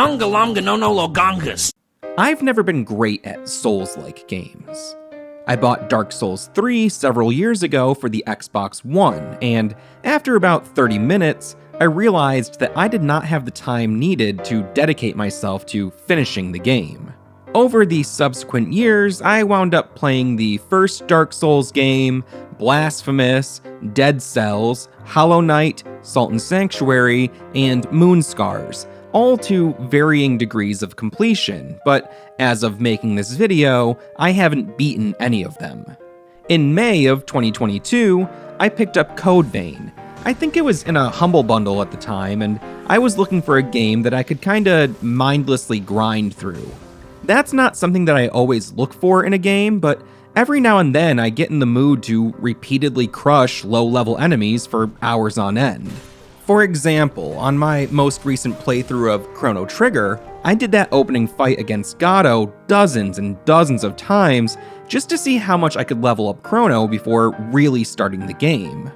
Gunga Lunga no no Logongas. I've never been great at Souls-like games. I bought Dark Souls 3 several years ago for the Xbox One, and after about 30 minutes, I realized that I did not have the time needed to dedicate myself to finishing the game. Over the subsequent years, I wound up playing the first Dark Souls game, Blasphemous, Dead Cells, Hollow Knight, Salt and Sanctuary, and Moonscars, all to varying degrees of completion, but as of making this video, I haven't beaten any of them. In May of 2022, I picked up Code Vein. I think it was in a Humble Bundle at the time, and I was looking for a game that I could kinda mindlessly grind through. That's not something that I always look for in a game, but every now and then I get in the mood to repeatedly crush low-level enemies for hours on end. For example, on my most recent playthrough of Chrono Trigger, I did that opening fight against Gato dozens and dozens of times just to see how much I could level up Chrono before really starting the game.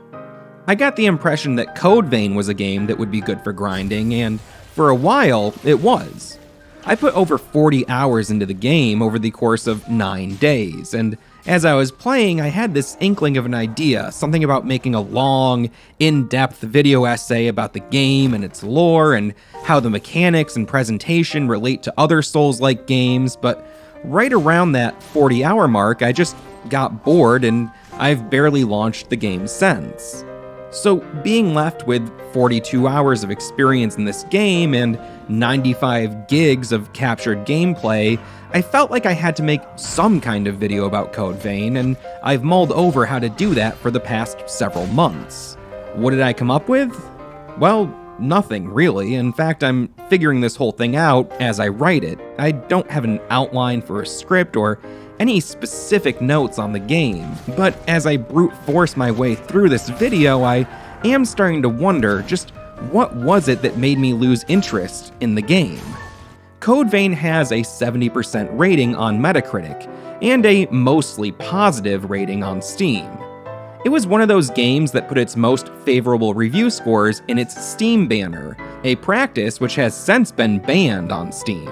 I got the impression that Code Vein was a game that would be good for grinding, and for a while, it was. I put over 40 hours into the game over the course of 9 days, and as I was playing, I had this inkling of an idea, something about making a long, in-depth video essay about the game and its lore and how the mechanics and presentation relate to other Souls-like games, but right around that 40-hour mark, I just got bored and I've barely launched the game since. So being left with 42 hours of experience in this game and 95 gigs of captured gameplay, I felt like I had to make some kind of video about Code Vein, and I've mulled over how to do that for the past several months. What did I come up with? Well, nothing really. In fact, I'm figuring this whole thing out as I write it. I don't have an outline for a script or any specific notes on the game, but as I brute force my way through this video, I am starting to wonder just what was it that made me lose interest in the game. Code Vein has a 70% rating on Metacritic, and a mostly positive rating on Steam. It was one of those games that put its most favorable review scores in its Steam banner, a practice which has since been banned on Steam.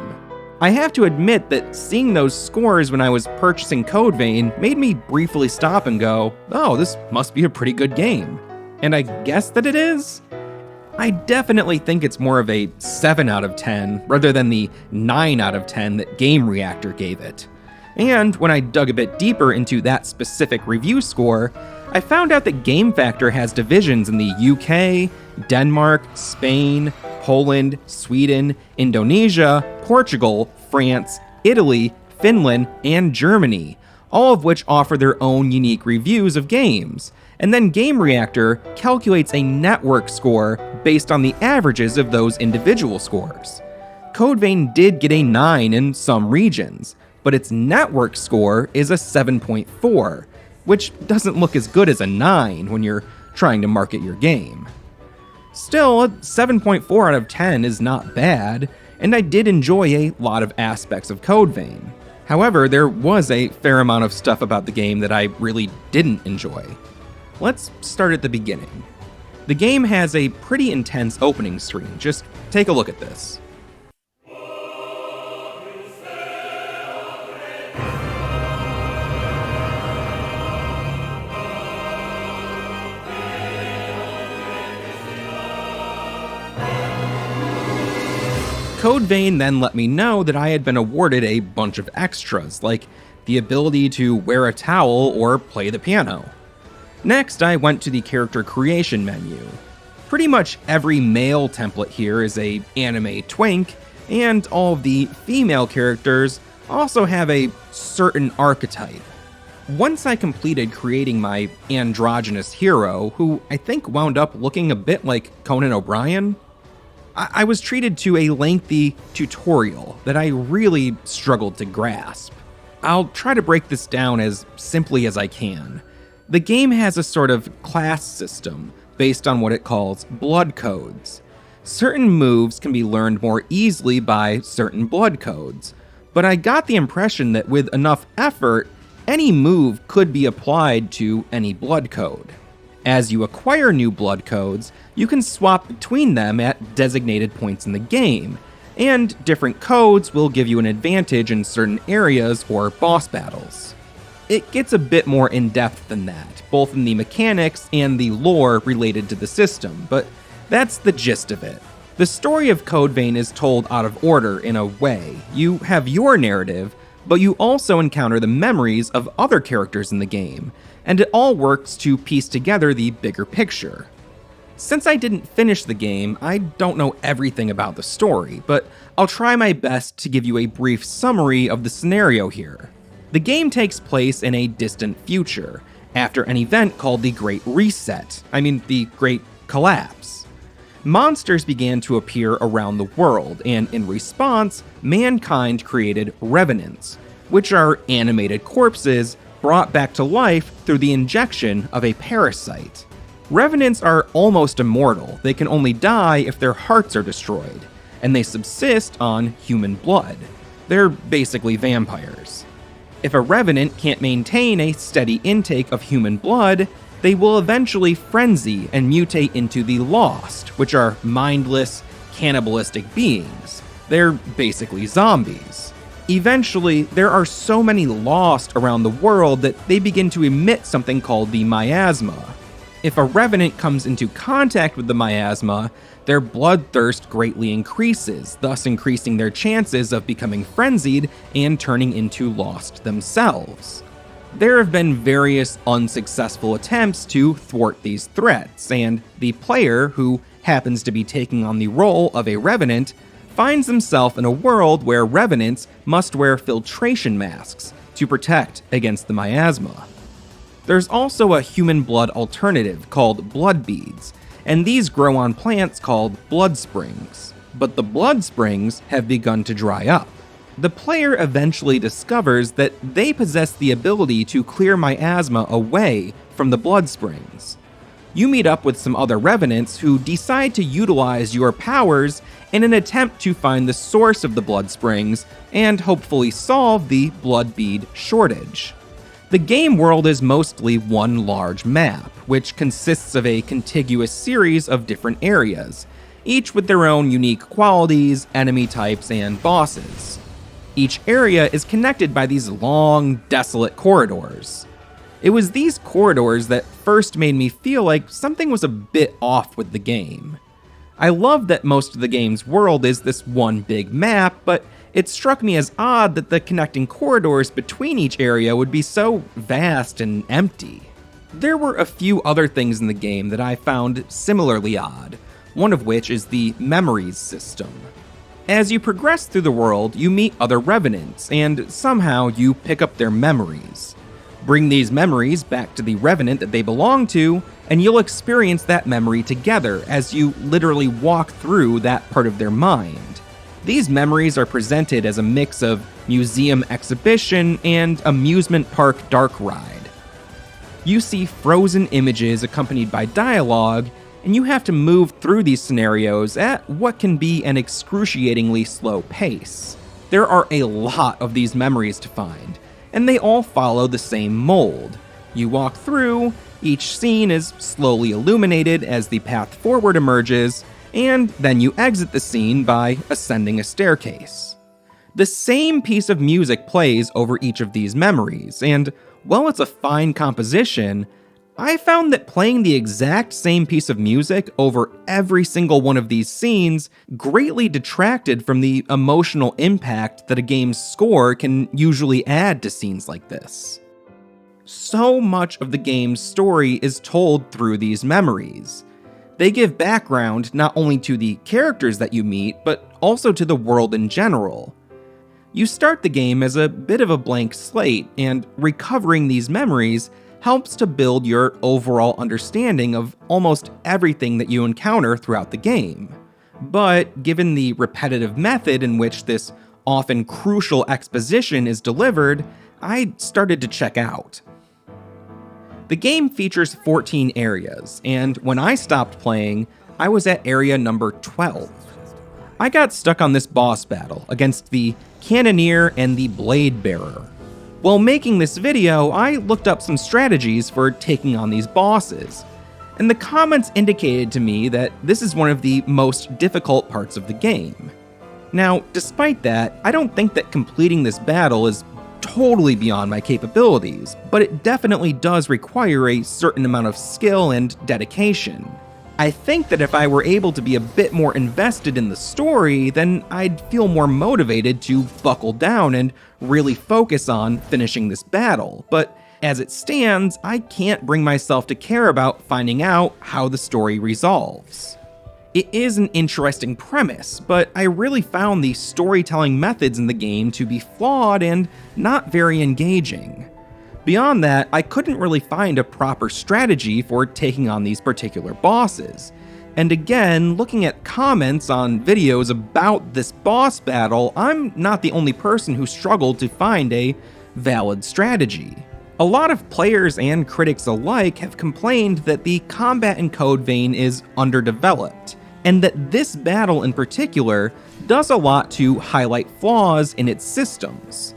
I have to admit that seeing those scores when I was purchasing Code Vein made me briefly stop and go, oh, this must be a pretty good game. And I guess that it is? I definitely think it's more of a 7 out of 10 rather than the 9 out of 10 that Game Reactor gave it. And when I dug a bit deeper into that specific review score, I found out that Game Factor has divisions in the UK, Denmark, Spain, Poland, Sweden, Indonesia, Portugal, France, Italy, Finland, and Germany, all of which offer their own unique reviews of games. And then Game Reactor calculates a network score based on the averages of those individual scores. Code Vein did get a 9 in some regions, but its network score is a 7.4, which doesn't look as good as a 9 when you're trying to market your game. Still, a 7.4 out of 10 is not bad, and I did enjoy a lot of aspects of Code Vein. However, there was a fair amount of stuff about the game that I really didn't enjoy. Let's start at the beginning. The game has a pretty intense opening screen, just take a look at this. Code Vein then let me know that I had been awarded a bunch of extras, like the ability to wear a towel or play the piano. Next, I went to the character creation menu. Pretty much every male template here is a anime twink, and all of the female characters also have a certain archetype. Once I completed creating my androgynous hero, who I think wound up looking a bit like Conan O'Brien, I was treated to a lengthy tutorial that I really struggled to grasp. I'll try to break this down as simply as I can. The game has a sort of class system based on what it calls blood codes. Certain moves can be learned more easily by certain blood codes, but I got the impression that with enough effort, any move could be applied to any blood code. As you acquire new blood codes, you can swap between them at designated points in the game, and different codes will give you an advantage in certain areas or boss battles. It gets a bit more in-depth than that, both in the mechanics and the lore related to the system, but that's the gist of it. The story of Code Vein is told out of order in a way. You have your narrative, but you also encounter the memories of other characters in the game, and it all works to piece together the bigger picture. Since I didn't finish the game, I don't know everything about the story, but I'll try my best to give you a brief summary of the scenario here. The game takes place in a distant future, after an event called the Great Reset, the Great Collapse. Monsters began to appear around the world, and in response, mankind created revenants, which are animated corpses brought back to life through the injection of a parasite. Revenants are almost immortal. They can only die if their hearts are destroyed, and they subsist on human blood. They're basically vampires. If a revenant can't maintain a steady intake of human blood, they will eventually frenzy and mutate into the Lost, which are mindless, cannibalistic beings. They're basically zombies. Eventually, there are so many Lost around the world that they begin to emit something called the miasma. If a revenant comes into contact with the miasma, their bloodthirst greatly increases, thus increasing their chances of becoming frenzied and turning into Lost themselves. There have been various unsuccessful attempts to thwart these threats, and the player, who happens to be taking on the role of a revenant, finds himself in a world where revenants must wear filtration masks to protect against the miasma. There's also a human blood alternative called blood beads, and these grow on plants called blood springs. But the blood springs have begun to dry up. The player eventually discovers that they possess the ability to clear miasma away from the blood springs. You meet up with some other revenants who decide to utilize your powers in an attempt to find the source of the blood springs and hopefully solve the blood bead shortage. The game world is mostly one large map, which consists of a contiguous series of different areas, each with their own unique qualities, enemy types, and bosses. Each area is connected by these long, desolate corridors. It was these corridors that first made me feel like something was a bit off with the game. I love that most of the game's world is this one big map, but it struck me as odd that the connecting corridors between each area would be so vast and empty. There were a few other things in the game that I found similarly odd, one of which is the memories system. As you progress through the world, you meet other revenants, and somehow you pick up their memories. Bring these memories back to the revenant that they belong to, and you'll experience that memory together as you literally walk through that part of their mind. These memories are presented as a mix of museum exhibition and amusement park dark ride. You see frozen images accompanied by dialogue, and you have to move through these scenarios at what can be an excruciatingly slow pace. There are a lot of these memories to find, and they all follow the same mold. You walk through, each scene is slowly illuminated as the path forward emerges, and then you exit the scene by ascending a staircase. The same piece of music plays over each of these memories, and while it's a fine composition, I found that playing the exact same piece of music over every single one of these scenes greatly detracted from the emotional impact that a game's score can usually add to scenes like this. So much of the game's story is told through these memories. They give background not only to the characters that you meet, but also to the world in general. You start the game as a bit of a blank slate, and recovering these memories helps to build your overall understanding of almost everything that you encounter throughout the game. But given the repetitive method in which this often crucial exposition is delivered, I started to check out. The game features 14 areas, and when I stopped playing, I was at area number 12. I got stuck on this boss battle against the Cannoneer and the Blade Bearer. While making this video, I looked up some strategies for taking on these bosses, and the comments indicated to me that this is one of the most difficult parts of the game. Now, despite that, I don't think that completing this battle is totally beyond my capabilities, but it definitely does require a certain amount of skill and dedication. I think that if I were able to be a bit more invested in the story, then I'd feel more motivated to buckle down and really focus on finishing this battle, but as it stands, I can't bring myself to care about finding out how the story resolves. It is an interesting premise, but I really found the storytelling methods in the game to be flawed and not very engaging. Beyond that, I couldn't really find a proper strategy for taking on these particular bosses. And again, looking at comments on videos about this boss battle, I'm not the only person who struggled to find a valid strategy. A lot of players and critics alike have complained that the combat in Code Vein is underdeveloped, and that this battle in particular does a lot to highlight flaws in its systems.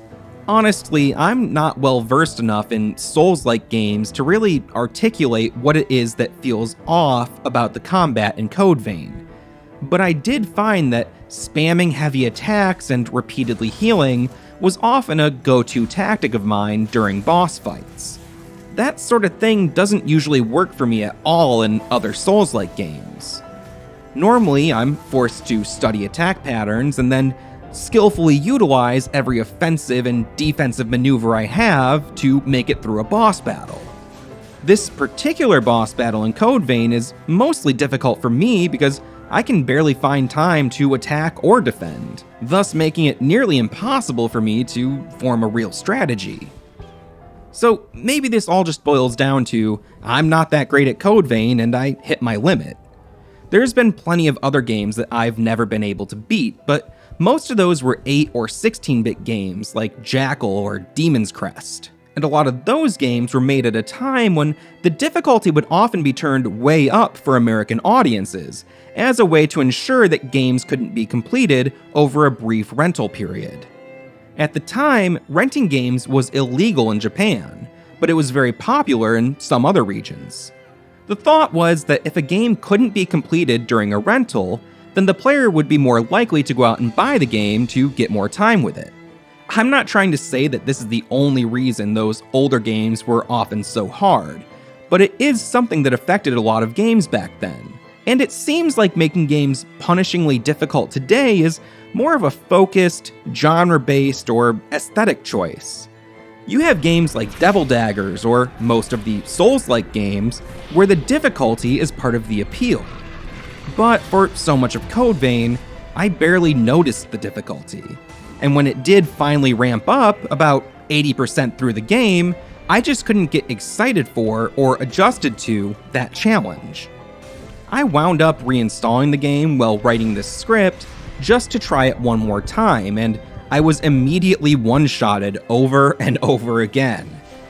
Honestly, I'm not well versed enough in Souls-like games to really articulate what it is that feels off about the combat in Code Vein, but I did find that spamming heavy attacks and repeatedly healing was often a go-to tactic of mine during boss fights. That sort of thing doesn't usually work for me at all in other Souls-like games. Normally, I'm forced to study attack patterns and then skillfully utilize every offensive and defensive maneuver I have to make it through a boss battle. This particular boss battle in Code Vein is mostly difficult for me because I can barely find time to attack or defend, thus making it nearly impossible for me to form a real strategy. So maybe this all just boils down to I'm not that great at Code Vein and I hit my limit. There's been plenty of other games that I've never been able to beat, but most of those were 8 or 16-bit games like Jackal or Demon's Crest. And a lot of those games were made at a time when the difficulty would often be turned way up for American audiences, as a way to ensure that games couldn't be completed over a brief rental period. At the time, renting games was illegal in Japan, but it was very popular in some other regions. The thought was that if a game couldn't be completed during a rental, then the player would be more likely to go out and buy the game to get more time with it. I'm not trying to say that this is the only reason those older games were often so hard, but it is something that affected a lot of games back then. And it seems like making games punishingly difficult today is more of a focused, genre-based, or aesthetic choice. You have games like Devil Daggers, or most of the Souls-like games, where the difficulty is part of the appeal. But for so much of Code Vein, I barely noticed the difficulty. And when it did finally ramp up, about 80% through the game, I just couldn't get excited for or adjusted to that challenge. I wound up reinstalling the game while writing this script just to try it one more time, and I was immediately one-shotted over and over again.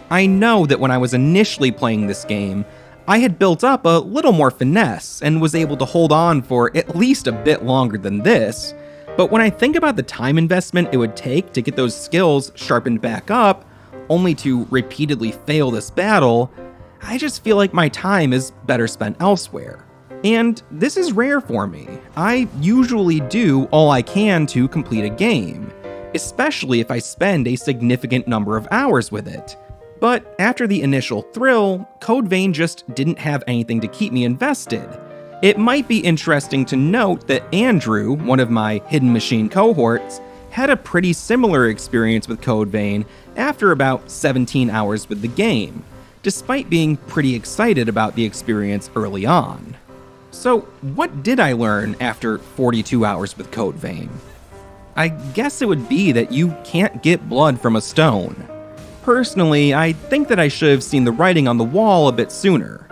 I know that when I was initially playing this game, I had built up a little more finesse and was able to hold on for at least a bit longer than this, but when I think about the time investment it would take to get those skills sharpened back up, only to repeatedly fail this battle, I just feel like my time is better spent elsewhere. And this is rare for me. I usually do all I can to complete a game, especially if I spend a significant number of hours with it. But after the initial thrill, Code Vein just didn't have anything to keep me invested. It might be interesting to note that Andrew, one of my Hidden Machine cohorts, had a pretty similar experience with Code Vein after about 17 hours with the game, despite being pretty excited about the experience early on. So what did I learn after 42 hours with Code Vein? I guess it would be that you can't get blood from a stone. Personally, I think that I should have seen the writing on the wall a bit sooner.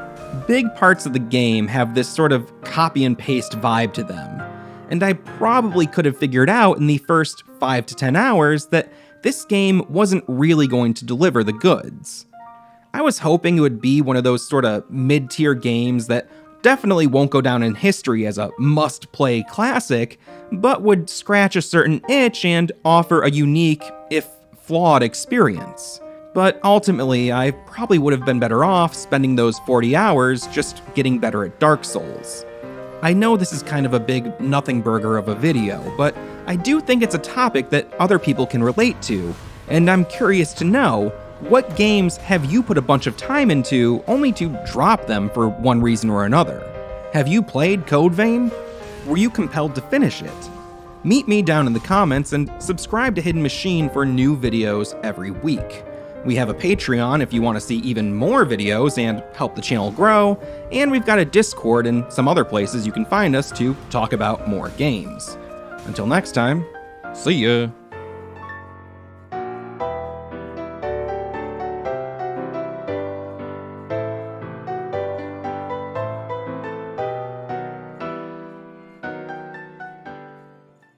Big parts of the game have this sort of copy and paste vibe to them, and I probably could have figured out in the first 5 to 10 hours that this game wasn't really going to deliver the goods. I was hoping it would be one of those sort of mid-tier games that definitely won't go down in history as a must-play classic, but would scratch a certain itch and offer a unique, if flawed, experience. But ultimately, I probably would have been better off spending those 40 hours just getting better at Dark Souls. I know this is kind of a big nothing burger of a video, but I do think it's a topic that other people can relate to, and I'm curious to know, what games have you put a bunch of time into only to drop them for one reason or another? Have you played Code Vein? Were you compelled to finish it? Meet me down in the comments and subscribe to Hidden Machine for new videos every week. We have a Patreon if you want to see even more videos and help the channel grow, and we've got a Discord and some other places you can find us to talk about more games. Until next time, see ya!